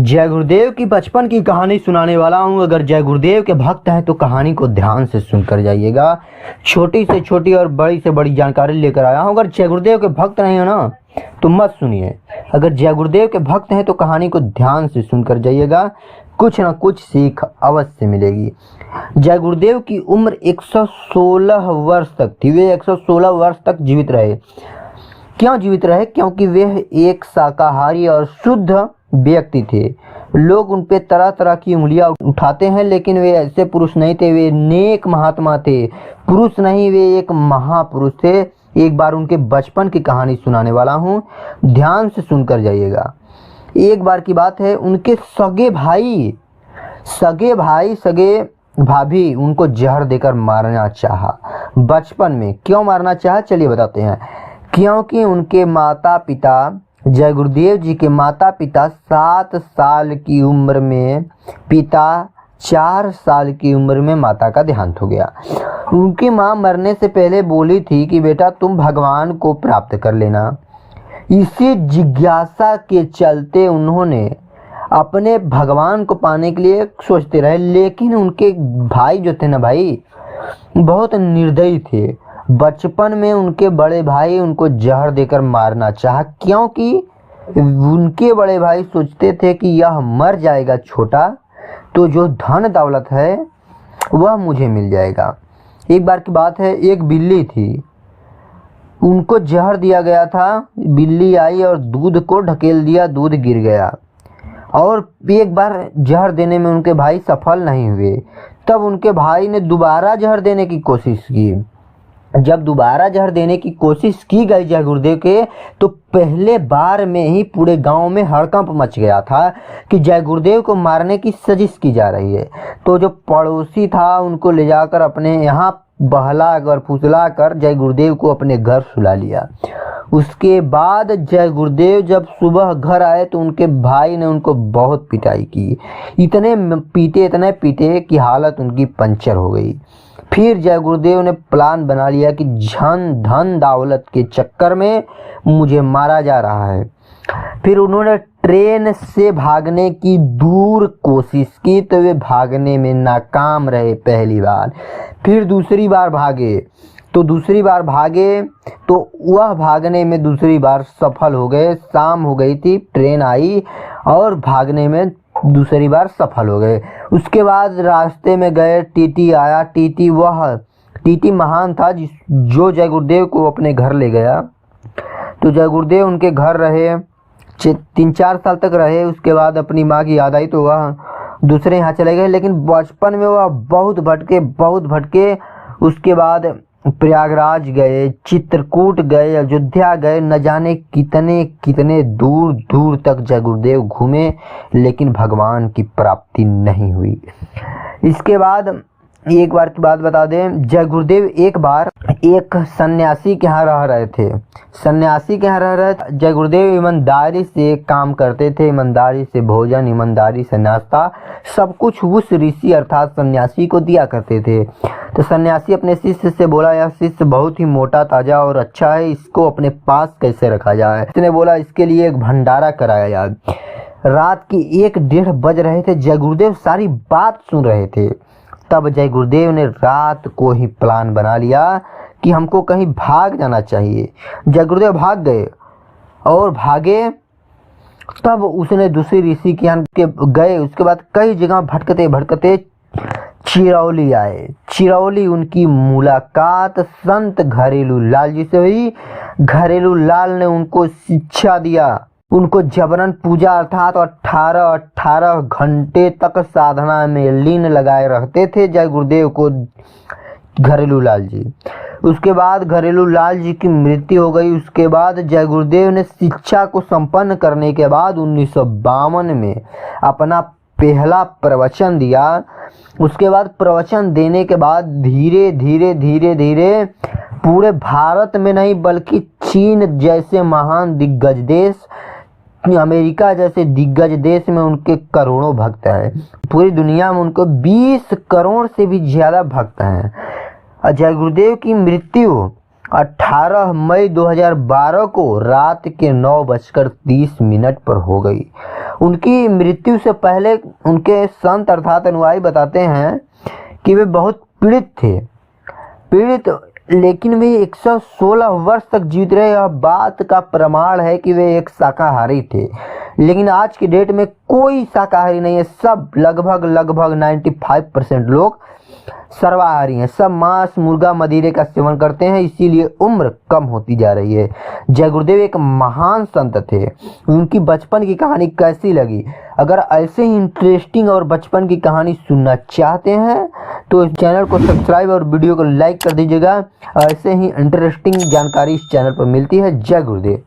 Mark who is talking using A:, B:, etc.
A: जय गुरुदेव की बचपन की कहानी सुनाने वाला हूँ। अगर जय गुरुदेव के भक्त हैं तो कहानी को ध्यान से सुनकर जाइएगा। छोटी से छोटी और बड़ी से बड़ी जानकारी लेकर आया हूँ। अगर जय गुरुदेव के भक्त नहीं हो ना तो मत सुनिए। अगर जय गुरुदेव के भक्त हैं तो कहानी को ध्यान से सुनकर जाइएगा, कुछ ना कुछ सीख अवश्य मिलेगी। जय गुरुदेव की उम्र 116 वर्ष तक थी। वे 116 वर्ष तक जीवित रहे। क्यों जीवित रहे? क्योंकि वे एक शाकाहारी और शुद्ध व्यक्ति थे। लोग उन पे तरह तरह की उंगलियां उठाते हैं, लेकिन वे ऐसे पुरुष नहीं थे। वे नेक महात्मा थे। पुरुष नहीं, वे एक महापुरुष थे। एक बार उनके बचपन की कहानी सुनाने वाला हूँ, ध्यान से सुनकर जाइएगा। एक बार की बात है, उनके सगे भाभी उनको जहर देकर मारना चाहा। बचपन में क्यों मारना चाहा, चलिए बताते हैं। क्योंकि उनके माता पिता, जय गुरुदेव जी के माता पिता 7 साल की उम्र में, पिता 4 साल की उम्र में माता का देहांत हो गया। उनकी माँ मरने से पहले बोली थी कि बेटा तुम भगवान को प्राप्त कर लेना। इसी जिज्ञासा के चलते उन्होंने अपने भगवान को पाने के लिए सोचते रहे, लेकिन उनके भाई जो थे ना भाई, बहुत निर्दयी थे। बचपन में उनके बड़े भाई उनको जहर देकर मारना चाहा, क्योंकि उनके बड़े भाई सोचते थे कि यह मर जाएगा छोटा, तो जो धन दौलत है वह मुझे मिल जाएगा। एक बार की बात है, एक बिल्ली थी, उनको जहर दिया गया था। बिल्ली आई और दूध को ढकेल दिया, दूध गिर गया। और एक बार जहर देने में उनके भाई सफल नहीं हुए। तब उनके भाई ने दोबारा जहर देने की कोशिश की। जब दोबारा जहर देने की कोशिश की गई जय गुरुदेव के, तो पहले बार में ही पूरे गांव में हड़कंप मच गया था कि जय गुरुदेव को मारने की साजिश की जा रही है। तो जो पड़ोसी था उनको ले जाकर अपने यहाँ बहला कर फुसला कर जय गुरुदेव को अपने घर सुला लिया। उसके बाद जय गुरुदेव जब सुबह घर आए तो उनके भाई ने उनको बहुत पिटाई की। इतने पीटे कि हालत उनकी पंचर हो गई। फिर जय गुरुदेव ने प्लान बना लिया कि धन दौलत के चक्कर में मुझे मारा जा रहा है। फिर उन्होंने ट्रेन से भागने की दूर कोशिश की, तो वे भागने में नाकाम रहे पहली बार। फिर दूसरी बार भागे तो वह भागने में दूसरी बार सफल हो गए। शाम हो गई थी, ट्रेन आई और भागने में दूसरी बार सफल हो गए। उसके बाद रास्ते में गए, टीटी आया। टीटी महान था जो जय गुरुदेव को अपने घर ले गया। तो जय गुरुदेव उनके घर रहे, 3-4 साल तक रहे। उसके बाद अपनी माँ की याद आई तो वह दूसरे यहाँ चले गए। लेकिन बचपन में वह बहुत भटके। उसके बाद प्रयागराज गए, चित्रकूट गए, अयोध्या गए, न जाने कितने दूर दूर तक जय गुरुदेव घूमे, लेकिन भगवान की प्राप्ति नहीं हुई। इसके बाद एक बार की बात बता दें, जय गुरुदेव एक बार एक सन्यासी के यहाँ रह रहे थे। जय गुरुदेव ईमानदारी से काम करते थे, ईमानदारी से भोजन, ईमानदारी से नाश्ता, सब कुछ उस ऋषि अर्थात सन्यासी को दिया करते थे। तो सन्यासी अपने शिष्य से बोला, यह शिष्य बहुत ही मोटा ताजा और अच्छा है, इसको अपने पास कैसे रखा जाए। उसने बोला इसके लिए एक भंडारा कराया जाए। रात की 1-1:30 बज रहे थे। जय गुरुदेव सारी बात सुन रहे थे। तब जय गुरुदेव ने रात को ही प्लान बना लिया कि हमको कहीं भाग जाना चाहिए। जय गुरुदेव भाग गए और भागे। तब उसने दूसरी ऋषि के यहाँ गए। उसके बाद कई जगह भटकते चिरौली आए। चिरौली उनकी मुलाकात संत घरेलू लाल जी से हुई। घरेलू लाल ने उनको शिक्षा दिया। उनको जबरन पूजा अर्थात 18 घंटे तक साधना में लीन लगाए रहते थे जय गुरुदेव को घरेलू लाल जी। उसके बाद घरेलू लाल जी की मृत्यु हो गई। उसके बाद जय गुरुदेव ने शिक्षा को संपन्न करने के बाद 1952 में अपना पहला प्रवचन दिया। उसके बाद प्रवचन देने के बाद धीरे धीरे पूरे भारत में नहीं बल्कि चीन जैसे महान दिग्गज देश, अमेरिका जैसे दिग्गज देश में उनके करोड़ों भक्त हैं। पूरी दुनिया में उनको 20 करोड़ से भी ज्यादा भक्त हैं। जय गुरुदेव की मृत्यु 18 मई 2012 को रात के 9:30 पर हो गई। उनकी मृत्यु से पहले उनके संत अर्थात अनुयायी बताते हैं कि वे बहुत पीड़ित लेकिन वे 116 वर्ष तक जीवित रहे। यह बात का प्रमाण है कि वे एक शाकाहारी थे। लेकिन आज की डेट में कोई शाकाहारी नहीं है, सब लगभग 95% लोग सर्वाहारी हैं। सब मांस, मुर्गा, मदिरे का सेवन करते हैं, इसीलिए उम्र कम होती जा रही है। जय गुरुदेव एक महान संत थे। उनकी बचपन की कहानी कैसी लगी? अगर ऐसे ही इंटरेस्टिंग और बचपन की कहानी सुनना चाहते हैं तो इस चैनल को सब्सक्राइब और वीडियो को लाइक कर दीजिएगा। ऐसे ही इंटरेस्टिंग जानकारी इस चैनल पर मिलती है। जय गुरुदेव।